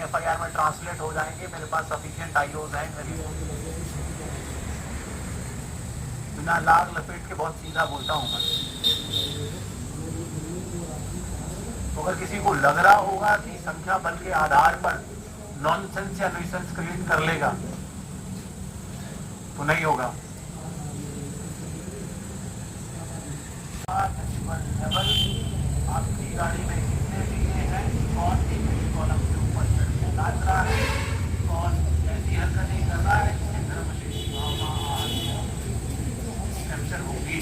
FIR में translate हो जाएंगे। मेरे पास सफिशिएंट IOs हैं। बिना लाग लपेट के बहुत सीधा बोलता हूँ मैं। तो अगर किसी को लग रहा होगा कि संख्या बल के आधार पर नॉनसेंस या न्यूसेंस क्रिएट कर लेगा तो नहीं होगा। आपकी गाड़ी में कितने दिए हैं, कौन एक कॉलम के ऊपर चढ़ के नाच रहा है, कौन ऐसी हरकतें कर रहा है जिससे धर्मशेषी भावना कैप्चर होगी।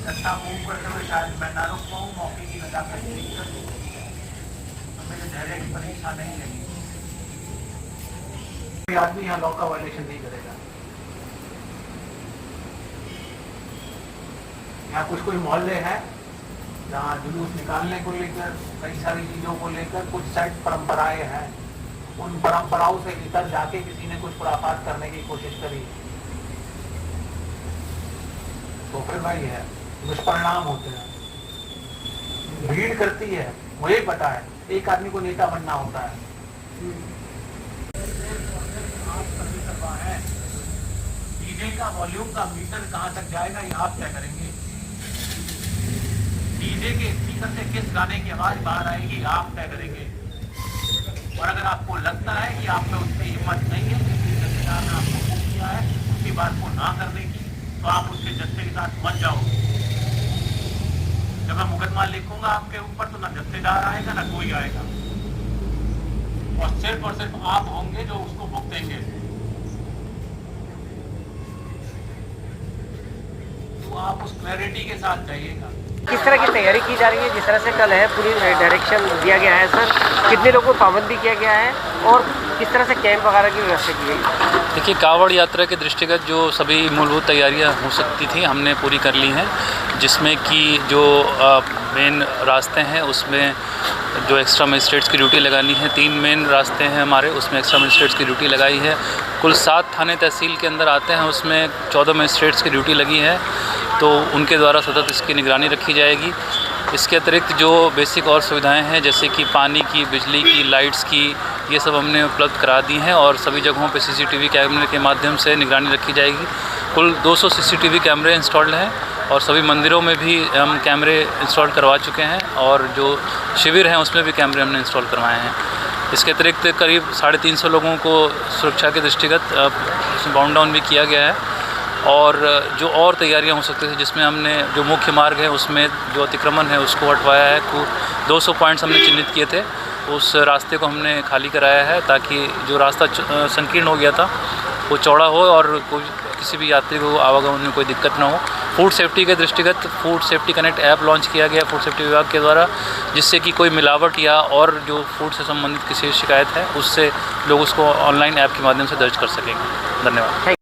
अच्छा मूव करते हुए शायद मैं ना रुक पाऊँ, मौके की वजह कर तो मेरे धैर्य की परीक्षा नहीं लगी। कोई आदमी यहाँ लॉ का वायलेशन नहीं करेगा। यहाँ कुछ मोहल्ले हैं जहाँ जुलूस निकालने को लेकर, कई सारी चीजों को लेकर कुछ सेट परंपराएं हैं। उन परंपराओं से भीतर जाके किसी ने कुछ खुराफात करने की कोशिश करी तो फिर भाई है दुष्परिणाम होते हैं। भीड़ करती है, मुझे पता है, एक आदमी को नेता बनना होता है। डीजे का वॉल्यूम का मीटर कहाँ तक जाएगा ये आप तय करेंगे। डीजे के स्पीकर से किस गाने की आवाज बाहर आएगी आप तय करेंगे। और अगर आपको लगता है कि आप में उतनी हिम्मत नहीं है, किसी जत्थेदार ने आपको हुक्म किया है उसकी बात को ना करने की, तो आप उसके जत्थे के साथ मत जाओ। जब मैं मुकदमा लिखूंगा आपके ऊपर तो ना जत्थेदार आएगा ना कोई आएगा, और सिर्फ आप होंगे जो उसको भुगतेंगे। तो आप उस क्लैरिटी के साथ जाइएगा। किस तरह की तैयारी की जा रही है? जिस तरह से कल है पूरी डायरेक्शन दिया गया है सर, कितने लोगों को पाबंदी किया गया है और किस तरह से कैंप वगैरह की व्यवस्था की गई? देखिए, कावड़ यात्रा के दृष्टिगत जो सभी मूलभूत तैयारियां हो सकती थी हमने पूरी कर ली हैं, जिसमें कि जो मेन रास्ते हैं उसमें जो एक्स्ट्रा मजिस्ट्रेट्स की ड्यूटी लगानी है, 3 मेन रास्ते हैं हमारे, उसमें एक्स्ट्रा मजिस्ट्रेट्स की ड्यूटी लगाई है। कुल 7 थाने तहसील के अंदर आते हैं, उसमें 14 मजिस्ट्रेट्स की ड्यूटी लगी है, तो उनके द्वारा सतत इसकी निगरानी रखी जाएगी। इसके अतिरिक्त जो बेसिक और सुविधाएं हैं जैसे कि पानी की, बिजली की, लाइट्स की, ये सब हमने उपलब्ध करा दी हैं और सभी जगहों पे CCTV कैमरे के माध्यम से निगरानी रखी जाएगी। कुल 200 CCTV कैमरे इंस्टॉल्ड हैं और सभी मंदिरों में भी हम कैमरे इंस्टॉल करवा चुके हैं और जो शिविर हैं उसमें भी कैमरे हमने इंस्टॉल करवाए हैं। इसके अतिरिक्त करीब 350 लोगों को सुरक्षा के दृष्टिगत बाउंड डाउन भी किया गया है और जो और तैयारियां हो सकती थी जिसमें हमने जो मुख्य मार्ग है उसमें जो अतिक्रमण है उसको हटवाया है। 200 पॉइंट्स हमने चिन्हित किए थे, उस रास्ते को हमने खाली कराया है ताकि जो रास्ता संकीर्ण हो गया था वो चौड़ा हो और कोई किसी भी यात्री को आवागमन में कोई दिक्कत ना हो। फूड सेफ्टी के दृष्टिगत food safety connect app launch किया गया फूड सेफ्टी विभाग के द्वारा, जिससे कि कोई मिलावट या और जो फूड से संबंधित किसी शिकायत है उससे लोग उसको ऑनलाइन ऐप के माध्यम से दर्ज कर सकेंगे। धन्यवाद।